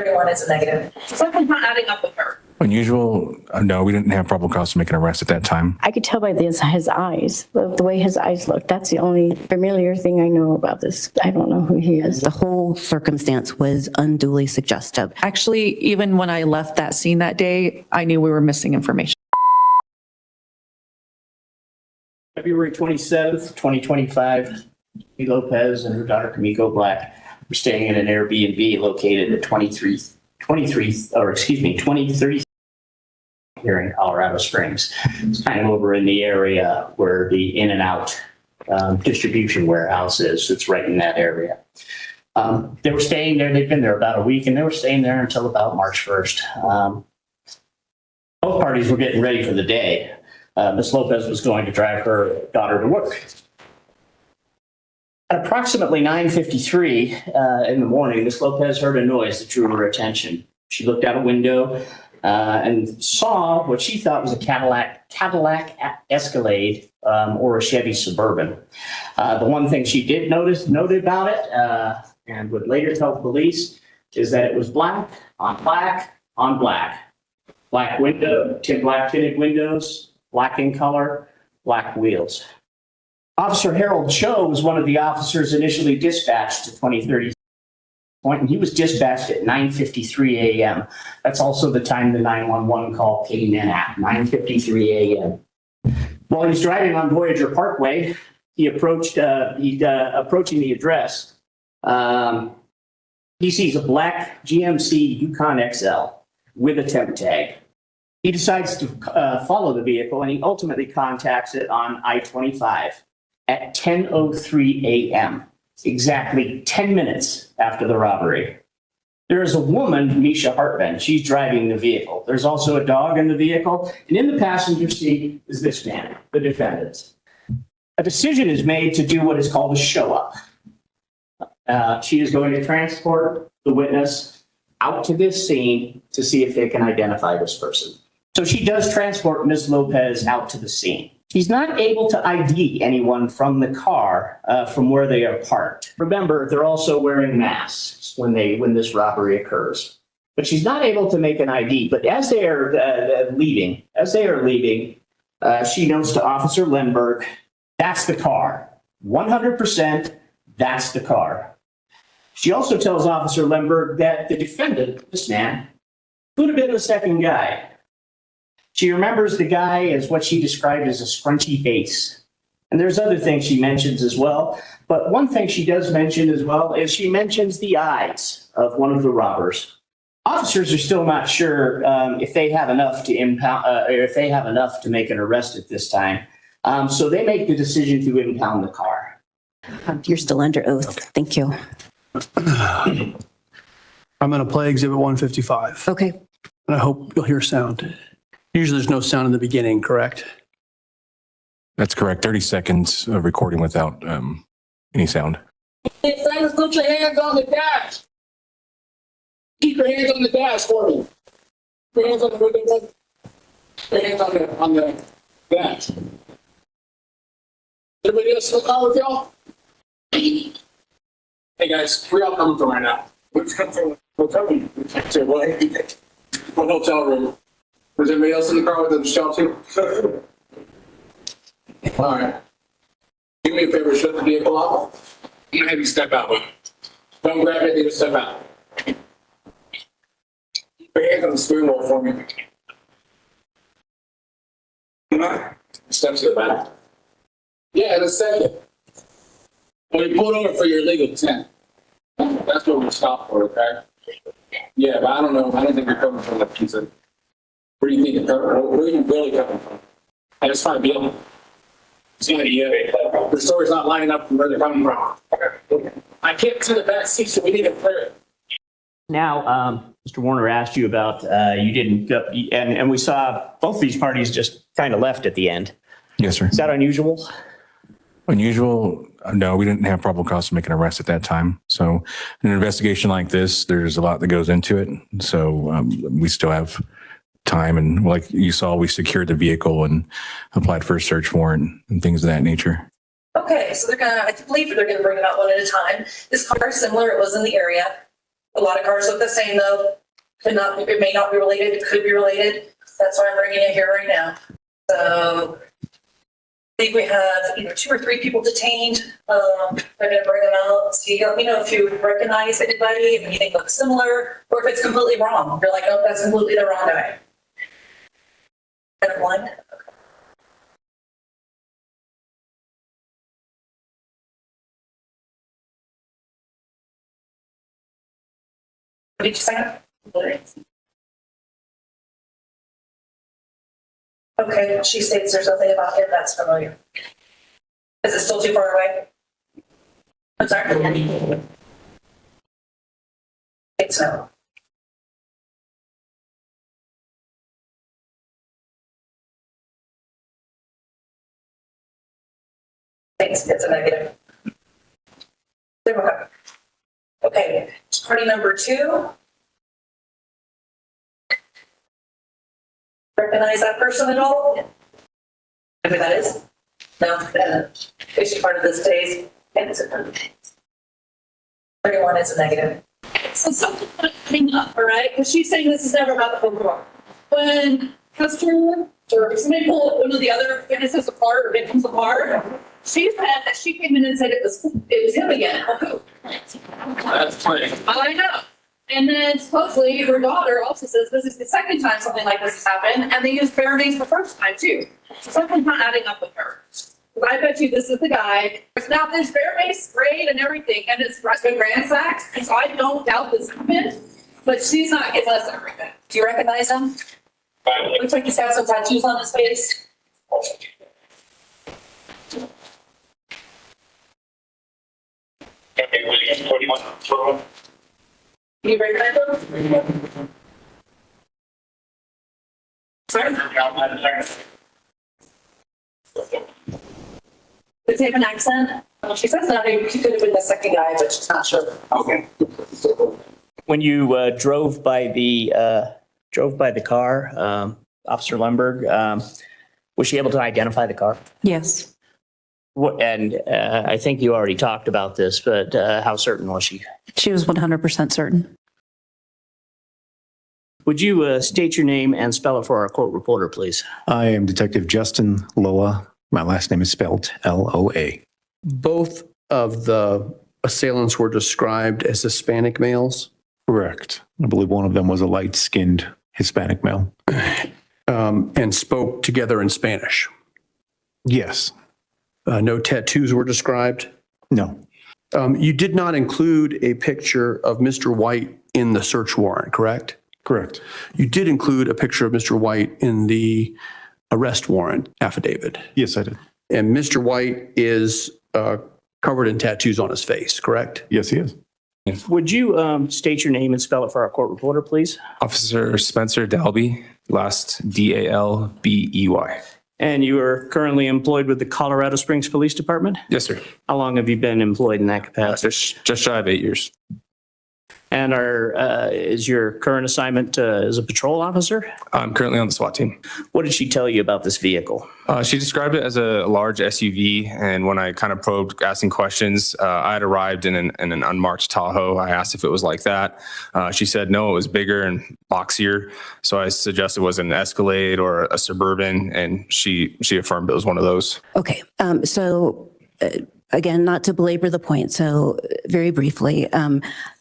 Everyone is a negative. Something's not adding up with her. Unusual? No, we didn't have probable cause to make an arrest at that time. I could tell by his eyes, the way his eyes look. That's the only familiar thing I know about this. I don't know who he is. The whole circumstance was unduly suggestive. Actually, even when I left that scene that day, I knew we were missing information. February 27th, 2025, Amy Lopez and her daughter Kamiko Black were staying in an Airbnb located at 2030 here in Colorado Springs. It's kind of over in the area where the In and Out distribution warehouse is. It's right in that area. They were staying there. They'd been there about a week, and they were staying there until about March 1st. Both parties were getting ready for the day. Ms. Lopez was going to drive her daughter to work. At approximately 9:53 in the morning, Ms. Lopez heard a noise that drew her attention. She looked out a window and saw what she thought was a Cadillac Escalade or a Chevy Suburban. The one thing she did noted about it and would later tell police is that it was black on black on black. Black tinted windows, black in color, black wheels. Officer Harold Cho was one of the officers initially dispatched to 2030 point, and he was dispatched at 9:53 a.m. That's also the time the 911 call came in at 9:53 a.m. While he was driving on Voyager Parkway, he approaching the address. He sees a black GMC Yukon XL with a temp tag. He decides to follow the vehicle, and he ultimately contacts it on I-25 at 10:03 a.m., exactly 10 minutes after the robbery. There is a woman, Misha Hartman. She's driving the vehicle. There's also a dog in the vehicle, and in the passenger seat is this man, the defendant. A decision is made to do what is called a show-up. She is going to transport the witness out to this scene to see if they can identify this person. So she does transport Ms. Lopez out to the scene. She's not able to ID anyone from the car from where they are parked. Remember, they're also wearing masks when this robbery occurs. But she's not able to make an ID. But as they are leaving, she notes to Officer Lindbergh, that's the car. 100%, that's the car. She also tells Officer Lindbergh that the defendant, this man, could have been the second guy. She remembers the guy as what she described as a scrunchy face. And there's other things she mentions as well. But one thing she does mention as well is she mentions the eyes of one of the robbers. Officers are still not sure if they have enough to make an arrest at this time. So they make the decision to impound the car. You're still under oath. Okay. Thank you. I'm going to play Exhibit 155. Okay. And I hope you'll hear sound. Usually there's no sound in the beginning, correct? That's correct. 30 seconds of recording without any sound. Hey, fellas, put your hands on the dash. Keep your hands on the dash for me. Put your hands on the window. Put your hands on the dash. Everybody else in the car with y'all? Hey guys, where y'all coming from right now? We're coming from to what hotel room? Was anybody else in the car with the shell too? All right. Do me a favor, shut the vehicle off. I'm gonna have you step out, but don't grab anything to step out. Keep your hands on the steering wheel for me. Step to the back. Yeah, in a second. Well, you pulled over for your illegal intent. That's what we stopped for, okay? Yeah, but I don't know. I don't think you're coming from that piece of. Where do you think you're coming from? Where are you really coming from? I just find the story's not lining up from where they're coming from. I can't see the back seat, so we need to clear it. Now, Mr. Warner asked you about you didn't go, and we saw both these parties just kind of left at the end. Yes, sir. Is that unusual? Unusual? No, we didn't have probable cause to make an arrest at that time. So in an investigation like this, there's a lot that goes into it. So we still have time. And like you saw, we secured the vehicle and applied for a search warrant and things of that nature. Okay, so I believe they're gonna bring it out one at a time. This car is similar, it was in the area. A lot of cars look the same though. It may not be related, it could be related. That's why I'm bringing it here right now. So I think we have either 2 or 3 people detained. I'm gonna bring them out. So you let me know if you recognize anybody, if anything looks similar, or if it's completely wrong. You're like, oh, that's completely the wrong guy. Kind of blind. What did you say? Okay, she states there's nothing about him that's familiar. Is it still too far away? I'm sorry. I think so. Thanks, it's a negative. There we go. Okay, party number 2. Recognize that person at all? Know who that is? No, is she part of this day's? And it's a 31 is a negative. So something coming up, all right? Because she's saying this is never about the phone. When customer or somebody pulled one of the other witnesses apart or victims apart, she said that she came in and said it was him again. Or who? That's funny. I know. And then supposedly her daughter also says this is the second time something like this has happened, and they used bare names the first time too. Something's not adding up with her. I bet you this is the guy. Now there's bare names sprayed and everything, and it's been ransacked, so I don't doubt this happened. But she's not giving us everything. Do you recognize him? Looks like he's got some tattoos on his face. Do you recognize him? Sorry? Does he have an accent? She says that he could have been the second guy, but she's not sure. Okay. When you drove by the car, Officer Lundberg, was she able to identify the car? Yes. And I think you already talked about this, but how certain was she? She was 100% certain. Would you state your name and spell it for our court reporter, please? I am Detective Justin Loa. My last name is spelled Loa. Both of the assailants were described as Hispanic males. Correct. I believe one of them was a light-skinned Hispanic male. And spoke together in Spanish. Yes. No tattoos were described. No. You did not include a picture of Mr. White in the search warrant, correct? Correct. You did include a picture of Mr. White in the arrest warrant affidavit. Yes, I did. And Mr. White is covered in tattoos on his face, correct? Yes, he is. Would you state your name and spell it for our court reporter, please? Officer Spencer Dalby, last Dalbey. And you are currently employed with the Colorado Springs Police Department? Yes, sir. How long have you been employed in that capacity? Just shy of 8 years. And is your current assignment as a patrol officer? I'm currently on the SWAT team. What did she tell you about this vehicle? She described it as a large SUV, and when I kind of probed, asking questions, I had arrived in an unmarked Tahoe. I asked if it was like that. She said no, it was bigger and boxier. So I suggested it was an Escalade or a Suburban, and she affirmed it was one of those. Okay. Again, not to belabor the point, so very briefly,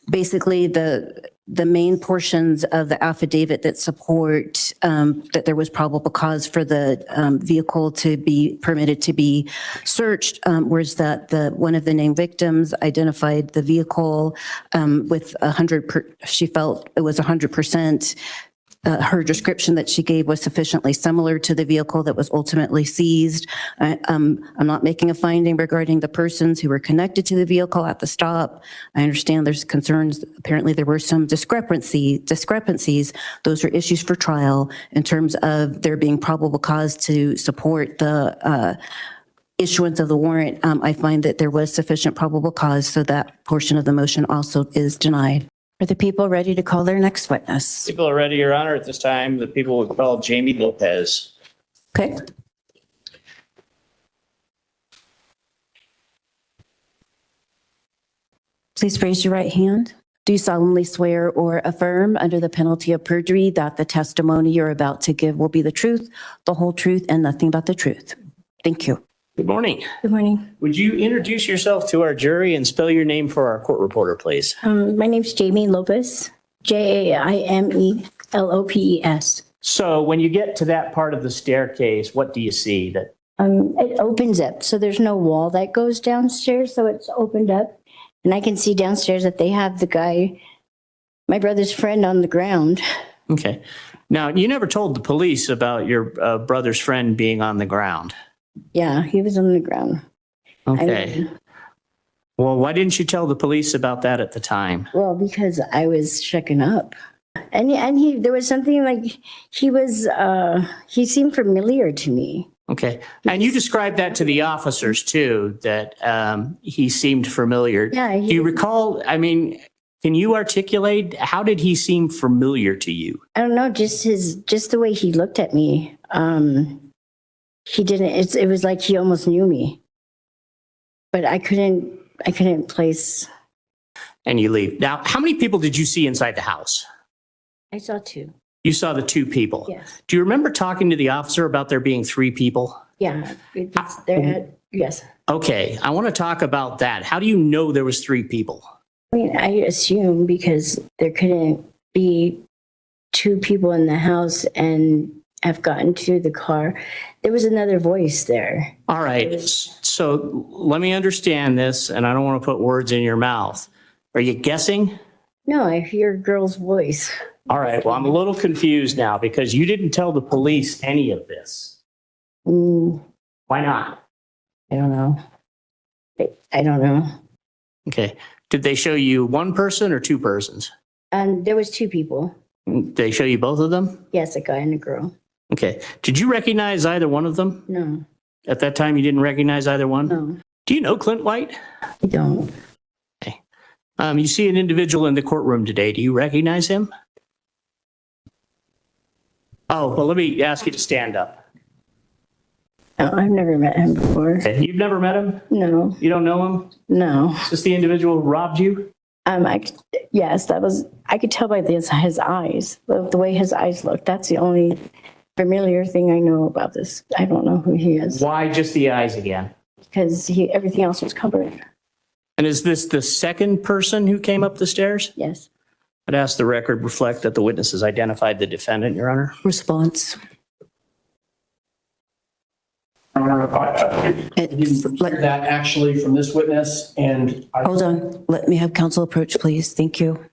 basically the main portions of the affidavit that support that there was probable cause for the vehicle to be permitted to be searched was that one of the named victims identified the vehicle with she felt it was 100%. Her description that she gave was sufficiently similar to the vehicle that was ultimately seized. I'm not making a finding regarding the persons who were connected to the vehicle at the stop. I understand there's concerns. Apparently there were some discrepancies. Those are issues for trial in terms of there being probable cause to support the issuance of the warrant. I find that there was sufficient probable cause, so that portion of the motion also is denied. Are the people ready to call their next witness? People are ready, Your Honor. At this time, the people will call Jamie Lopez. Okay. Please raise your right hand. Do you solemnly swear or affirm under the penalty of perjury that the testimony you're about to give will be the truth, the whole truth, and nothing but the truth? Thank you. Good morning. Good morning. Would you introduce yourself to our jury and spell your name for our court reporter, please? My name's Jamie Lopez, Jaimie Lopes. So when you get to that part of the staircase, what do you see? That It opens up, so there's no wall that goes downstairs, so it's opened up. And I can see downstairs that they have the guy, my brother's friend, on the ground. Okay. Now, you never told the police about your brother's friend being on the ground. Yeah, he was on the ground. Okay. Well, why didn't you tell the police about that at the time? Well, because I was checking up. And he there was something like he seemed familiar to me. Okay. And you described that to the officers too, that he seemed familiar. Yeah. Do you recall, I mean, can you articulate, how did he seem familiar to you? I don't know, just the way he looked at me. He didn't, it was like he almost knew me. But I couldn't place. And you leave. Now, how many people did you see inside the house? I saw two. You saw the two people. Yes. Do you remember talking to the officer about there being three people? Yeah. Yes. Okay, I want to talk about that. How do you know there was three people? I mean, I assume because there couldn't be two people in the house and have gotten to the car. There was another voice there. All right, so let me understand this, and I don't want to put words in your mouth. Are you guessing? No, I hear a girl's voice. All right, well, I'm a little confused now because you didn't tell the police any of this. Mm, Why not? I don't know. I don't know. Okay, did they show you one person or two persons? There was two people. Did they show you both of them? Yes, a guy and a girl. Okay, did you recognize either one of them? No, At that time, you didn't recognize either one? no, Do you know Clint White? I don't. You see an individual in the courtroom today. Do you recognize him? Oh, well, let me ask you to stand up. No, I've never met him before. Okay, you've never met him? No, You don't know him? no. Is this the individual who robbed you? Yes, I could tell by his eyes, the way his eyes looked. That's the only familiar thing I know about this. I don't know who he is Why just the eyes again? because everything else was covered. And is this the second person who came up the stairs? Yes. I'd ask the record reflect that the witnesses identified the defendant, Your Honor. Response. That actually from this witness and. Hold on. Let me have counsel approach, please. Thank you.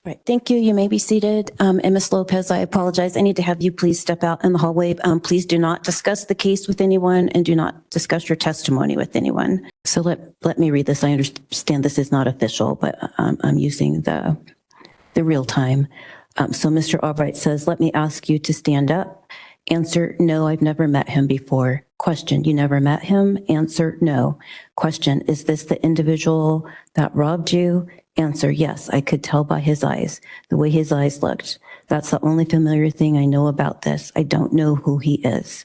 Right. Thank you. You may be seated. And Ms. Lopez, I apologize. I need to have you please step out in the hallway. Please do not discuss the case with anyone and do not discuss your testimony with anyone. So let me read this. I understand this is not official, but I'm using the real time. So Mr. Albright says, let me ask you to stand up. Answer, no, I've never met him before. Question, you never met him? Answer, no. Question, is this the individual that robbed you? Answer, yes, I could tell by his eyes, the way his eyes looked. That's the only familiar thing I know about this. I don't know who he is.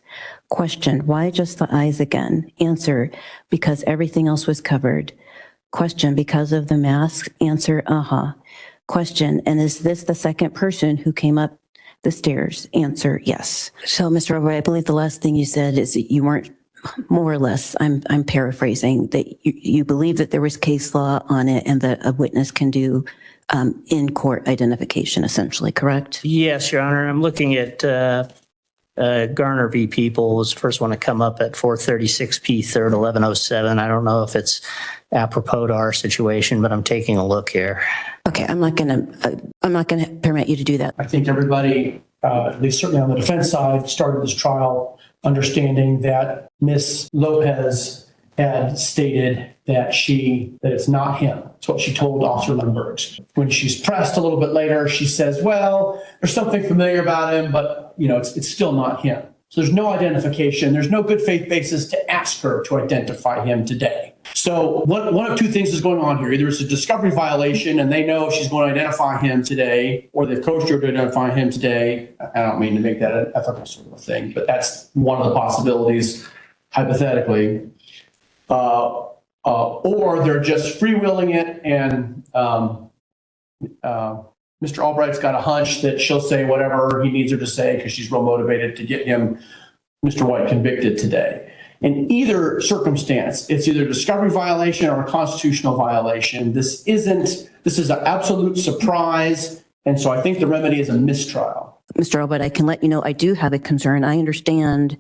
Question, why just the eyes again? Answer, because everything else was covered. Question, because of the mask? Answer, uh-huh. Question, and is this the second person who came up the stairs? Answer, yes. So, Mr. Albright, I believe the last thing you said is that you weren't, more or less, I'm paraphrasing, that you believe that there was case law on it and that a witness can do in-court identification, essentially, correct? Yes, Your Honor. I'm looking at Garner v. People was the first one to come up at 436 P. 3rd, 1107. I don't know if it's apropos to our situation, but I'm taking a look here. Okay, I'm not going to permit you to do that. I think everybody, at least certainly on the defense side, started this trial understanding that Ms. Lopez had stated that it's not him. It's what she told Officer Lindberghs. When she's pressed a little bit later, she says, well, there's something familiar about him, but it's still not him. So there's no identification. There's no good faith basis to ask her to identify him today. So one of two things is going on here. Either it's a discovery violation and they know she's going to identify him today, or they've coached her to identify him today. I don't mean to make that an ethical sort of thing, but that's one of the possibilities, hypothetically. or they're just freewheeling it and Mr. Albright's got a hunch that she'll say whatever he needs her to say because she's real motivated to get him, Mr. White, convicted today. In either circumstance, it's either a discovery violation or a constitutional violation. This is an absolute surprise. And so I think the remedy is a mistrial. Mr. Albright, I can let you know, I do have a concern. I understand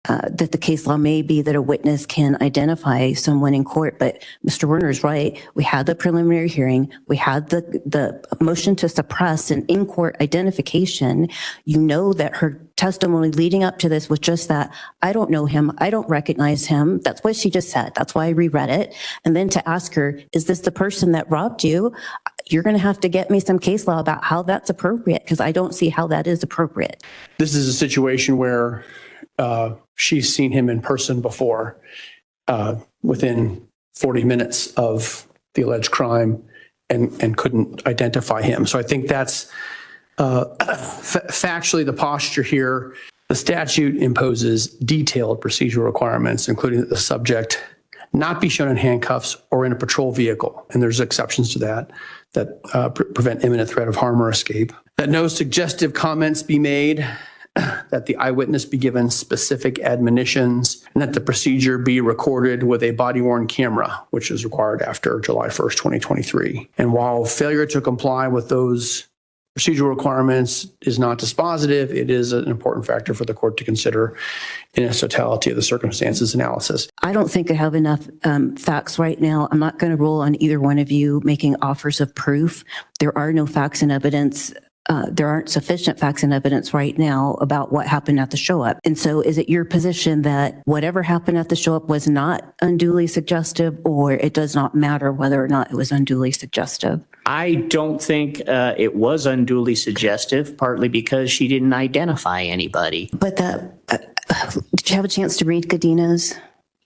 that the case law may be that a witness can identify someone in court, but Mr. Werner is right. We had the preliminary hearing. We had the motion to suppress an in-court identification. You know that her testimony leading up to this was just that, I don't know him. I don't recognize him. That's what she just said. That's why I reread it. And then to ask her, is this the person that robbed you? You're going to have to get me some case law about how that's appropriate, because I don't see how that is appropriate. This is a situation where she's seen him in person before, within 40 minutes of the alleged crime, and couldn't identify him. So I think that's factually the posture here. The statute imposes detailed procedural requirements, including that the subject not be shown in handcuffs or in a patrol vehicle. And there's exceptions to that prevent imminent threat of harm or escape. That no suggestive comments be made, that the eyewitness be given specific admonitions, and that the procedure be recorded with a body-worn camera, which is required after July 1st, 2023. And while failure to comply with those procedural requirements is not dispositive, it is an important factor for the court to consider in its totality of the circumstances analysis. I don't think I have enough facts right now. I'm not going to rule on either one of you making offers of proof. There are no facts and evidence. There aren't sufficient facts and evidence right now about what happened at the show up. And so is it your position that whatever happened at the show up was not unduly suggestive, or it does not matter whether or not it was unduly suggestive? I don't think it was unduly suggestive, partly because she didn't identify anybody. But did you have a chance to read Godinez?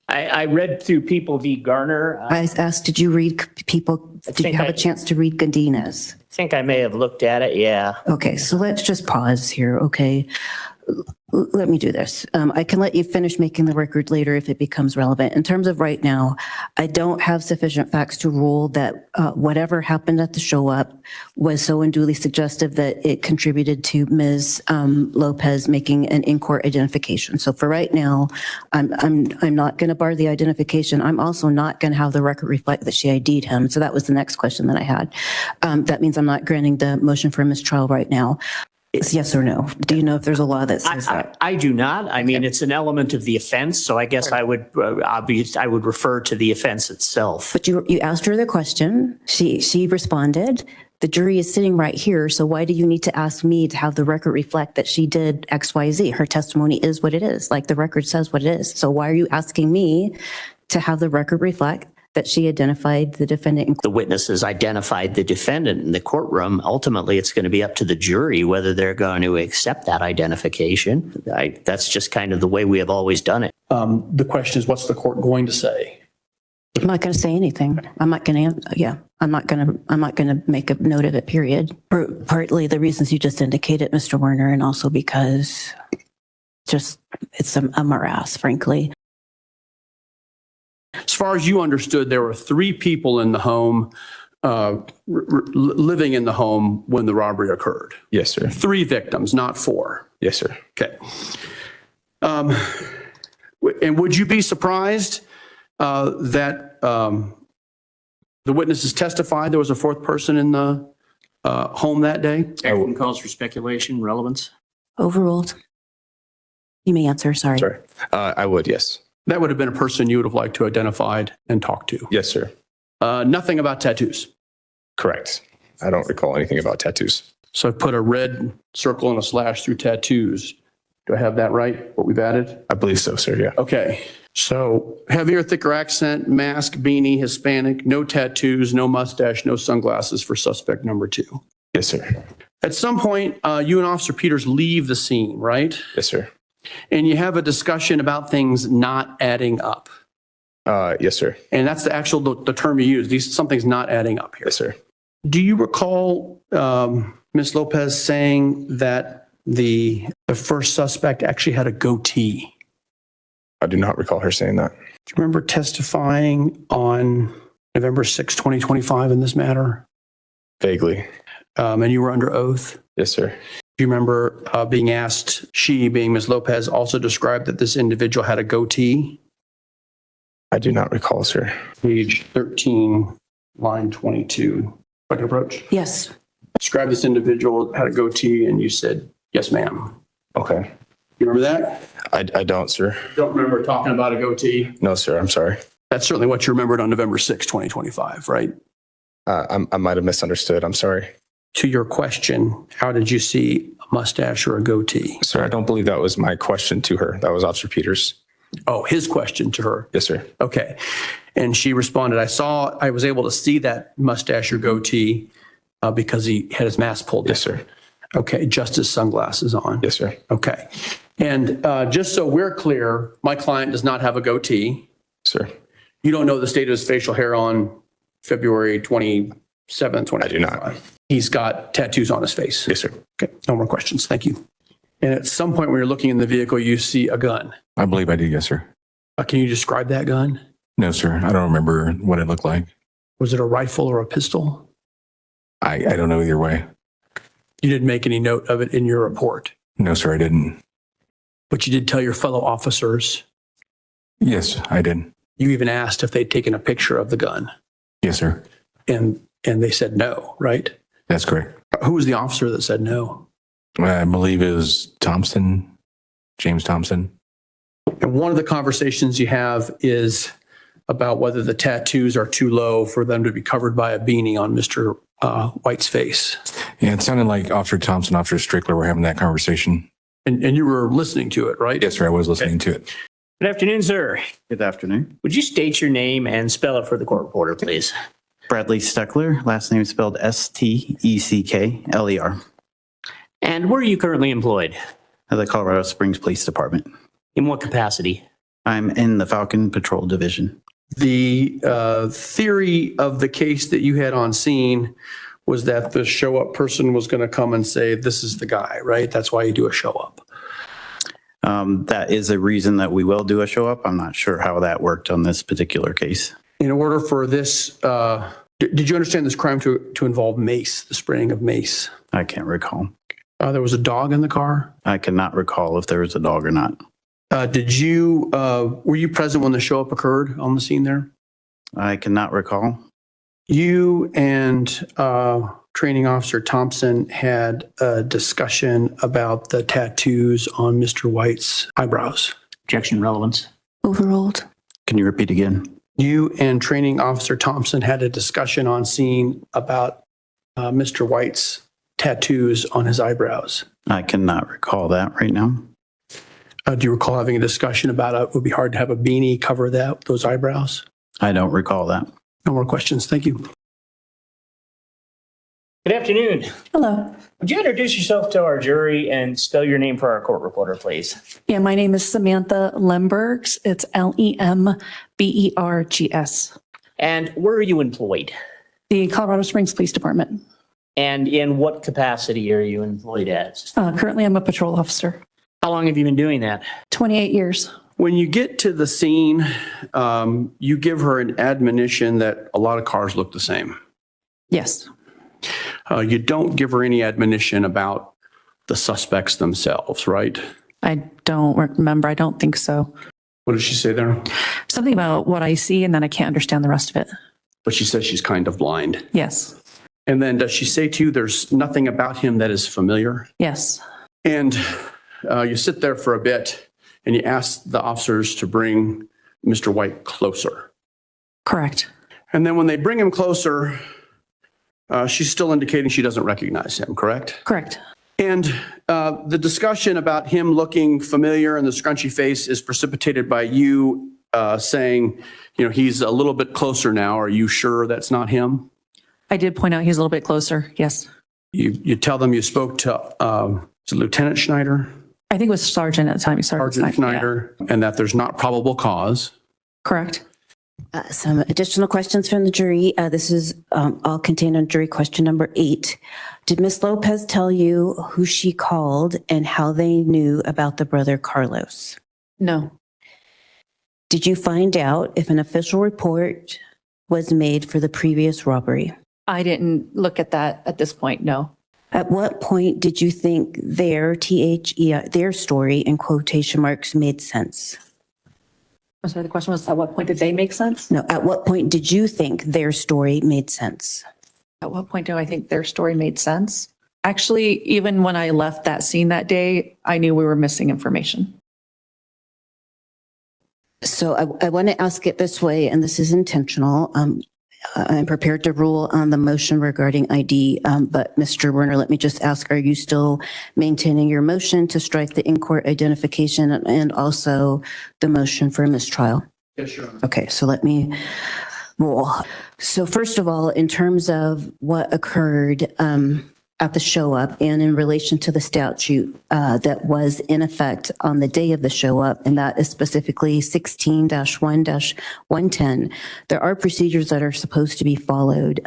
I read through People v. Garner. I asked, did you read did you have a chance to read Godinez? I think I may have looked at it, yeah. Okay, so let's just pause here, okay? Let me do this. I can let you finish making the record later if it becomes relevant. In terms of right now, I don't have sufficient facts to rule that whatever happened at the show up was so unduly suggestive that it contributed to Ms. Lopez making an in-court identification. So for right now, I'm not going to bar the identification. I'm also not going to have the record reflect that she ID'd him. So that was the next question that I had. That means I'm not granting the motion for mistrial right now. It's yes or no. Do you know if there's a law that says that? I do not. I mean, it's an element of the offense, so I guess I would refer to the offense itself. But you asked her the question. She responded. The jury is sitting right here, so why do you need to ask me to have the record reflect that she did X, Y, Z? Her testimony is what it is. Like the record says what it is. So why are you asking me to have the record reflect that she identified the defendant? The witnesses identified the defendant in the courtroom. Ultimately, it's going to be up to the jury whether they're going to accept that identification. That's just kind of the way we have always done it. The question is, what's the court going to say? I'm not going to say anything. I'm not going to. Yeah, I'm not going to make a note of it. Period. For partly the reasons you just indicated, Mr. Werner, and also because it's a morass, frankly. As far as you understood, there were 3 people in the home, living in the home when the robbery occurred. Yes, sir. 3 victims, not 4. Yes, sir. Okay. And would you be surprised that the witnesses testified there was a 4th person in the home that day? Everything calls for speculation, relevance. Overruled. You may answer. Sorry. Sorry. I would, yes. That would have been a person you would have liked to identified and talked to. Yes, sir. Nothing about tattoos. Correct. I don't recall anything about tattoos. So I put a red circle and a slash through tattoos. Do I have that right? What we've added? I believe so, sir. Yeah. Okay. So heavier, thicker accent, mask, beanie, Hispanic, no tattoos, no mustache, no sunglasses for suspect number 2. Yes, sir. At some point, you and Officer Peters leave the scene, right? Yes, sir. And you have a discussion about things not adding up. Yes, sir. And that's the term you use. Something's not adding up here. Yes, sir. Do you recall Ms. Lopez saying that the first suspect actually had a goatee? I do not recall her saying that. Do you remember testifying on November 6, 2025 in this matter? Vaguely. And you were under oath? Yes, sir. Do you remember being asked, she being Ms. Lopez, also described that this individual had a goatee? I do not recall, sir. Page 13, line 22. Second approach. Yes. Described this individual had a goatee and you said, yes, ma'am. Okay. You remember that? I don't, sir. Don't remember talking about a goatee? No, sir. I'm sorry. That's certainly what you remembered on November 6, 2025, right? I might have misunderstood. I'm sorry. To your question, how did you see a mustache or a goatee? Sir, I don't believe that was my question to her. That was Officer Peters. Oh, his question to her. Yes, sir. Okay. And she responded, I was able to see that mustache or goatee because he had his mask pulled down. Yes, sir. Okay. Just his sunglasses on. Yes, sir. Okay. And just so we're clear, my client does not have a goatee. Sir. You don't know the state of his facial hair on February 27th, 2025. I do not. He's got tattoos on his face. Yes, sir. Okay. No more questions. Thank you. And at some point when you're looking in the vehicle, you see a gun. I believe I did, yes, sir. Can you describe that gun? No, sir. I don't remember what it looked like. Was it a rifle or a pistol? I don't know either way. You didn't make any note of it in your report, No, sir, I didn't. but you did tell your fellow officers. Yes, I did. You even asked if they'd taken a picture of the gun, Yes, sir. and they said no, right? That's correct. Who was the officer that said no? I believe it was Thompson, James Thompson. And one of the conversations you have is about whether the tattoos are too low for them to be covered by a beanie on Mr. White's face. Yeah, it sounded like Officer Thompson, Officer Strickler were having that conversation. And you were listening to it, right? Yes, sir. I was listening to it. Good afternoon, sir. Good afternoon. Would you state your name and spell it for the court reporter, please? Bradley Steckler, last name spelled Steckler. And where are you currently employed? At the Colorado Springs Police Department. In what capacity? I'm in the Falcon Patrol Division. The theory of the case that you had on scene was that the show up person was going to come and say, this is the guy, right? That's why you do a show up. That is a reason that we will do a show up. I'm not sure how that worked on this particular case. In order for this, did you understand this crime to involve mace, the spraying of mace? I can't recall. There was a dog in the car. I cannot recall if there was a dog or not. Were you present when the show up occurred on the scene there? I cannot recall. You and Training Officer Thompson had a discussion about the tattoos on Mr. White's eyebrows. Objection relevance. Overruled. Can you repeat again? You and Training Officer Thompson had a discussion on scene about Mr. White's tattoos on his eyebrows. I cannot recall that right now. Do you recall having a discussion about it would be hard to have a beanie cover those eyebrows? I don't recall that. No more questions. Thank you. Good afternoon. Hello. Would you introduce yourself to our jury and spell your name for our court reporter, please? Yeah, my name is Samantha Lembergs. It's Lembergs. And where are you employed? The Colorado Springs Police Department. And in what capacity are you employed as? Currently, I'm a patrol officer. How long have you been doing that? 28 years. When you get to the scene, you give her an admonition that a lot of cars look the same. Yes. You don't give her any admonition about the suspects themselves, right? I don't remember. I don't think so. What did she say there? Something about what I see, and then I can't understand the rest of it. But she says she's kind of blind. Yes. And then does she say to you there's nothing about him that is familiar? Yes. And you sit there for a bit and you ask the officers to bring Mr. White closer. Correct. And then when they bring him closer, she's still indicating she doesn't recognize him, correct? Correct. And the discussion about him looking familiar and the scrunchy face is precipitated by you saying, he's a little bit closer now. Are you sure that's not him? I did point out he's a little bit closer. Yes. You tell them you spoke to Lieutenant Schneider? I think it was Sergeant at the time. Sergeant Schneider, and that there's not probable cause. Correct. Some additional questions from the jury. This is all contained on jury question number 8. Did Ms. Lopez tell you who she called and how they knew about the brother Carlos? No. Did you find out if an official report was made for the previous robbery? I didn't look at that at this point, no. At what point did you think their, their story in quotation marks made sense? I'm sorry, the question was, at what point did they make sense? No, at what point did you think their story made sense? At what point do I think their story made sense? Actually, even when I left that scene that day, I knew we were missing information. So I want to ask it this way, and this is intentional. I'm prepared to rule on the motion regarding ID, but Mr. Werner, let me just ask, are you still maintaining your motion to strike the in-court identification and also the motion for a mistrial? Yes, Your Honor. Okay, so let me roll. So first of all, in terms of what occurred at the show up and in relation to the statute that was in effect on the day of the show up, and that is specifically 16-1-110, there are procedures that are supposed to be followed.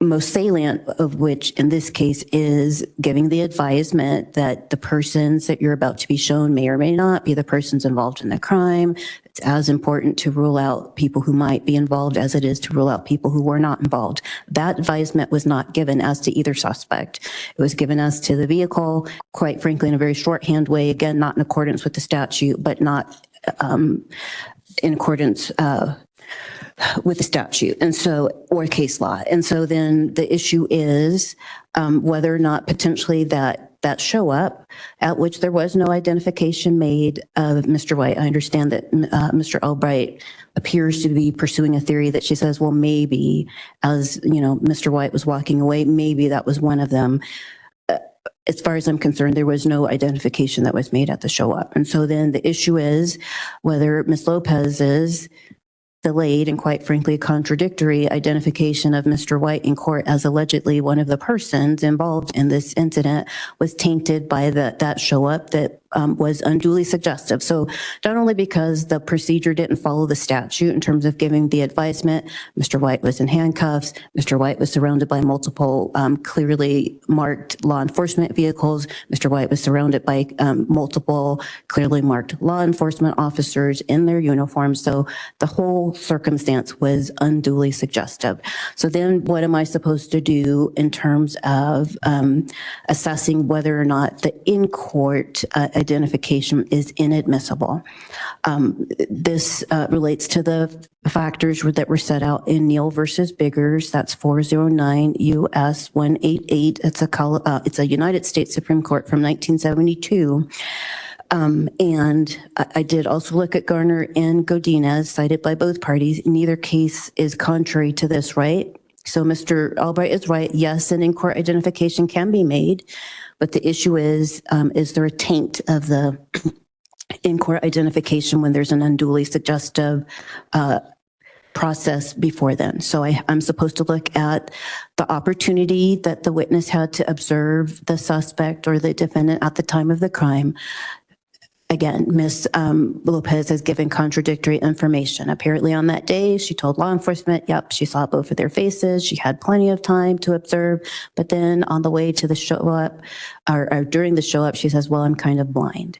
Most salient of which in this case is giving the advisement that the persons that you're about to be shown may or may not be the persons involved in the crime. It's as important to rule out people who might be involved as it is to rule out people who were not involved. That advisement was not given as to either suspect. It was given as to the vehicle, quite frankly, in a very shorthand way, again, not in accordance with the statute, but not in accordance with the statute, and so, or case law. And so then the issue is whether or not potentially that show up at which there was no identification made of Mr. White. I understand that Mr. Albright appears to be pursuing a theory that she says, well, maybe as, you know, Mr. White was walking away, maybe that was one of them. As far as I'm concerned, there was no identification that was made at the show up. And so then the issue is whether Ms. Lopez's delayed and quite frankly contradictory identification of Mr. White in court as allegedly one of the persons involved in this incident was tainted by that show up that was unduly suggestive. So not only because the procedure didn't follow the statute in terms of giving the advisement, Mr. White was in handcuffs, Mr. White was surrounded by multiple clearly marked law enforcement vehicles, Mr. White was surrounded by multiple clearly marked law enforcement officers in their uniforms. So the whole circumstance was unduly suggestive. So then what am I supposed to do in terms of assessing whether or not the in-court identification is inadmissible? This relates to the factors that were set out in Neal versus Biggers. That's 409 U.S. 188. It's a United States Supreme Court from 1972. And I did also look at Garner and Godinez, cited by both parties. Neither case is contrary to this, right? So Mr. Albright is right. Yes, an in-court identification can be made, but the issue is there a taint of the in-court identification when there's an unduly suggestive process before then? So I'm supposed to look at the opportunity that the witness had to observe the suspect or the defendant at the time of the crime. Again, Ms. Lopez has given contradictory information. Apparently on that day, she told law enforcement, yep, she saw both of their faces. She had plenty of time to observe. But then on the way to the show up or during the show up, she says, well, I'm kind of blind.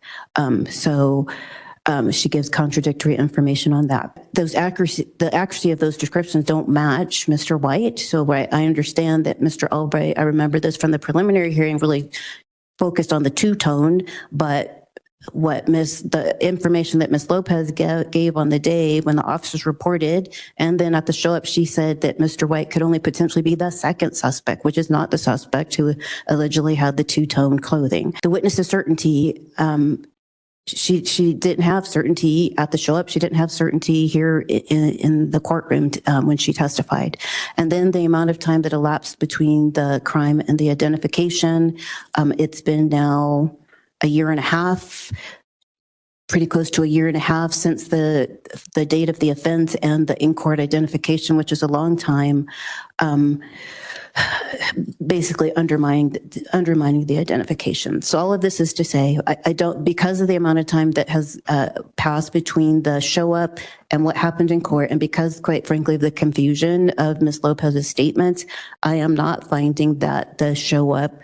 She gives contradictory information on that. The accuracy of those descriptions don't match Mr. White. So I understand that Mr. Albright, I remember this from the preliminary hearing, really focused on the two-tone, but the information that Ms. Lopez gave on the day when the officers reported, and then at the show up, she said that Mr. White could only potentially be the second suspect, which is not the suspect who allegedly had the two-tone clothing. The witness's certainty, she didn't have certainty at the show up. She didn't have certainty here in the courtroom when she testified. And then the amount of time that elapsed between the crime and the identification, it's been now a year and a half, pretty close to a year and a half since the date of the offense and the in-court identification, which is a long time, basically undermining the identification. So all of this is to say, I don't, because of the amount of time that has passed between the show up and what happened in court. And because, quite frankly, of the confusion of Ms. Lopez's statements, I am not finding that the show up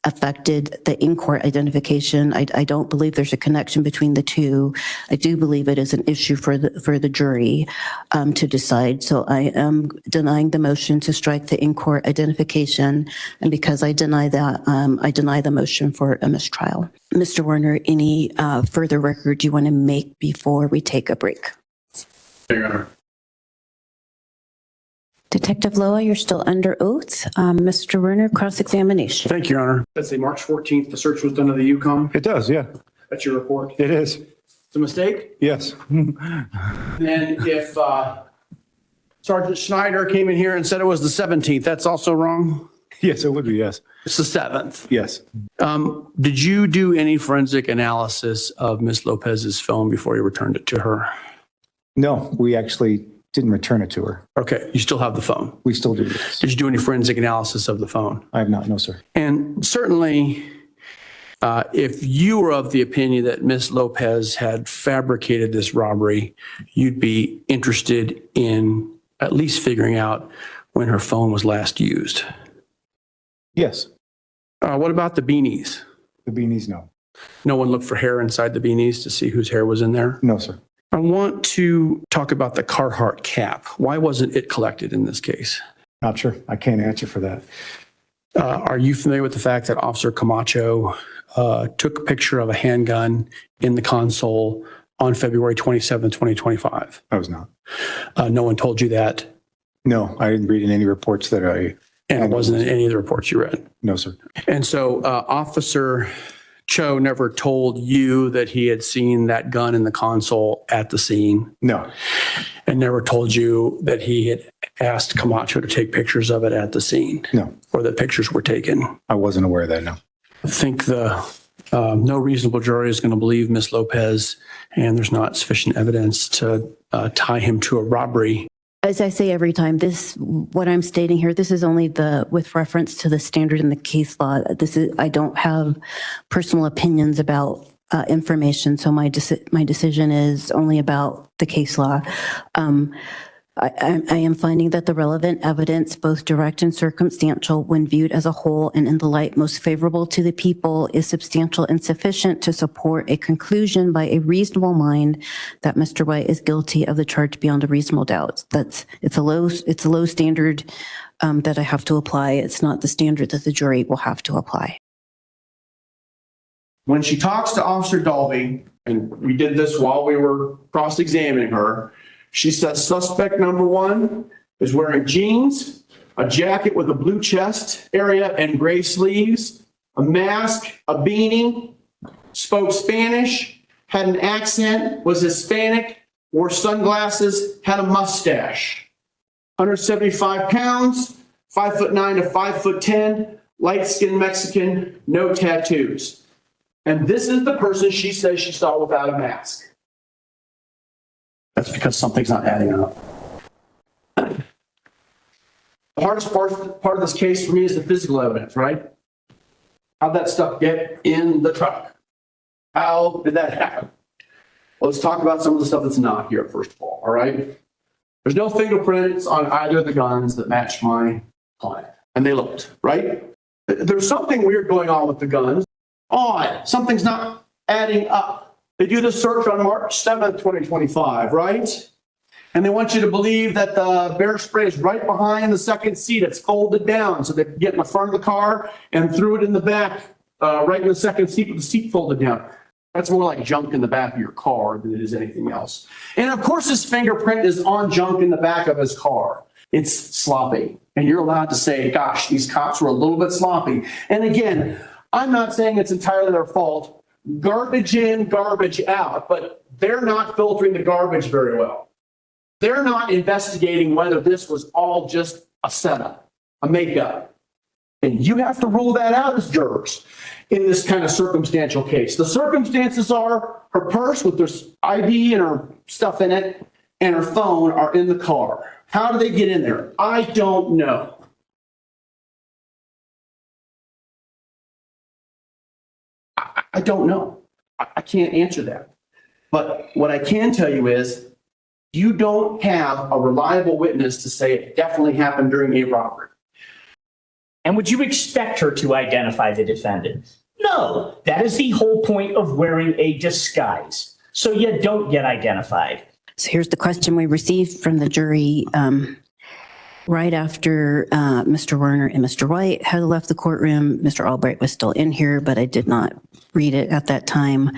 affected the in-court identification. I don't believe there's a connection between the two. I do believe it is an issue for the jury to decide. So I am denying the motion to strike the in-court identification. And because I deny that, I deny the motion for a mistrial. Mr. Werner, any further record you want to make before we take a break? Your Honor. Detective Loa, you're still under oath. Mr. Werner, cross-examination. Thank you, Your Honor. Let's say March 14th, the search was done of the Yukon. It does, yeah. That's your report. It is. It's a mistake? Yes. And if Sergeant Schneider came in here and said it was the 17th, that's also wrong? Yes, it would be, yes. It's the 7th. Yes. Did you do any forensic analysis of Ms. Lopez's phone before you returned it to her? No, we actually didn't return it to her. Okay, you still have the phone. We still do this. Did you do any forensic analysis of the phone? I have not, no, sir. And certainly, if you were of the opinion that Ms. Lopez had fabricated this robbery, you'd be interested in at least figuring out when her phone was last used. Yes. What about the beanies? The beanies, no. No one looked for hair inside the beanies to see whose hair was in there? No, sir. I want to talk about the Carhartt cap. Why wasn't it collected in this case? Not sure. I can't answer for that. Are you familiar with the fact that Officer Camacho took a picture of a handgun in the console on February 27, 2025? I was not. No one told you that? No, I didn't read in any reports that And it wasn't in any of the reports you read? No, sir. And so Officer Cho never told you that he had seen that gun in the console at the scene? No. And never told you that he had asked Camacho to take pictures of it at the scene? No. Or that pictures were taken? I wasn't aware of that, no. I think no reasonable jury is going to believe Ms. Lopez, and there's not sufficient evidence to tie him to a robbery. As I say every time, what I'm stating here, this is only with reference to the standard in the case law. I don't have personal opinions about information, so my decision is only about the case law. I am finding that the relevant evidence, both direct and circumstantial, when viewed as a whole and in the light most favorable to the people, is substantial and sufficient to support a conclusion by a reasonable mind that Mr. White is guilty of the charge beyond a reasonable doubt. It's a low standard that I have to apply. It's not the standard that the jury will have to apply. When she talks to Officer Dalby, and we did this while we were cross-examining her, she says suspect number one is wearing jeans, a jacket with a blue chest area and gray sleeves, a mask, a beanie, spoke Spanish, had an accent, was Hispanic, wore sunglasses, had a mustache. 175 pounds, 5'9" to 5'10", light-skinned Mexican, no tattoos. And this is the person she says she saw without a mask. That's because something's not adding up. The hardest part of this case for me is the physical evidence, right? How'd that stuff get in the truck? How did that happen? Well, let's talk about some of the stuff that's not here, first of all right? There's no fingerprints on either of the guns that match my client. And they looked, right? There's something weird going on with the guns. Odd. Something's not adding up. They do the search on March 7th, 2025, right? And they want you to believe that the bear spray is right behind the second seat. It's folded down so they can get in the front of the car and threw it in the back, right in the second seat with the seat folded down. That's more like junk in the back of your car than it is anything else. And of course, his fingerprint is on junk in the back of his car. It's sloppy. And you're allowed to say, gosh, these cops were a little bit sloppy. And again, I'm not saying it's entirely their fault. Garbage in, garbage out, but they're not filtering the garbage very well. They're not investigating whether this was all just a setup, a makeup. And you have to rule that out as jurors in this kind of circumstantial case. The circumstances are her purse with her ID and her stuff in it and her phone are in the car. How do they get in there? I don't know. I don't know. I can't answer that. But what I can tell you is You don't have a reliable witness to say it definitely happened during a robbery. And would you expect her to identify the defendant? No, that is the whole point of wearing a disguise. So you don't get identified. So here's the question we received from the jury right after Mr. Werner and Mr. White had left the courtroom. Mr. Albright was still in here, but I did not read it at that time.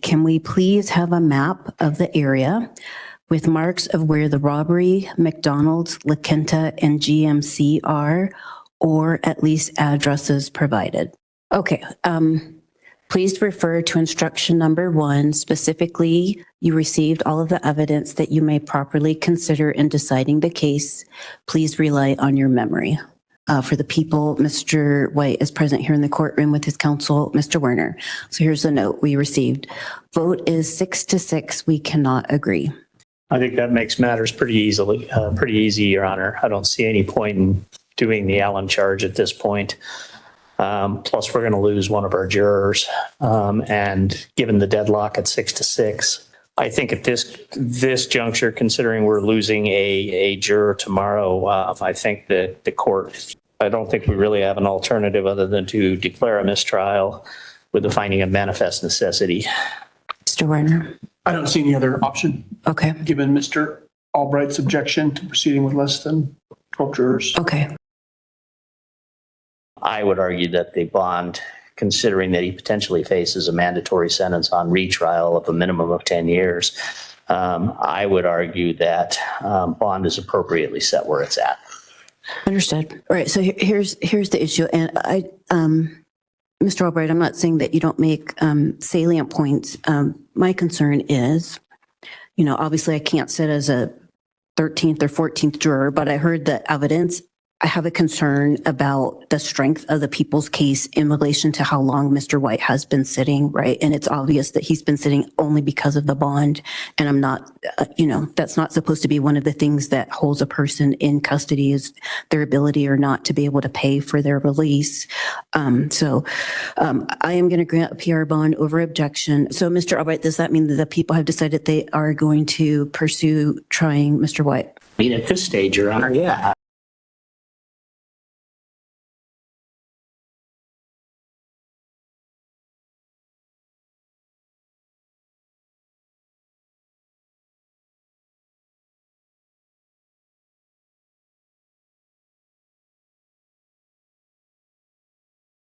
Can we please have a map of the area with marks of where the robbery, McDonald's, La Quinta, and GMC are, or at least addresses provided? Okay. Please refer to instruction number 1. Specifically, you received all of the evidence that you may properly consider in deciding the case. Please rely on your memory. For the people, Mr. White is present here in the courtroom with his counsel, Mr. Werner. So here's the note we received. Vote is 6-6. We cannot agree. I think that makes matters pretty easy, Your Honor. I don't see any point in doing the Allen charge at this point. Plus, we're going to lose one of our jurors. And given the deadlock at 6-6, I think at this juncture, considering we're losing a juror tomorrow, I think that the court, I don't think we really have an alternative other than to declare a mistrial with the finding of manifest necessity. Mr. Werner? I don't see any other option, Okay. given Mr. Albright's objection to proceeding with less than 12 jurors. Okay. I would argue that the bond, considering that he potentially faces a mandatory sentence on retrial of a minimum of 10 years, I would argue that bond is appropriately set where it's at. Understood. All right. So here's the issue. And Mr. Albright, I'm not saying that you don't make salient points. My concern is, obviously I can't sit as a 13th or 14th juror, but I heard the evidence. I have a concern about the strength of the people's case in relation to how long Mr. White has been sitting, right? And it's obvious that he's been sitting only because of the bond. And I'm not, that's not supposed to be one of the things that holds a person in custody, is their ability or not to be able to pay for their release. So I am going to grant a PR bond over objection. So Mr. Albright, does that mean that the people have decided they are going to pursue trying Mr. White? I mean, at this stage, Your Honor, yeah.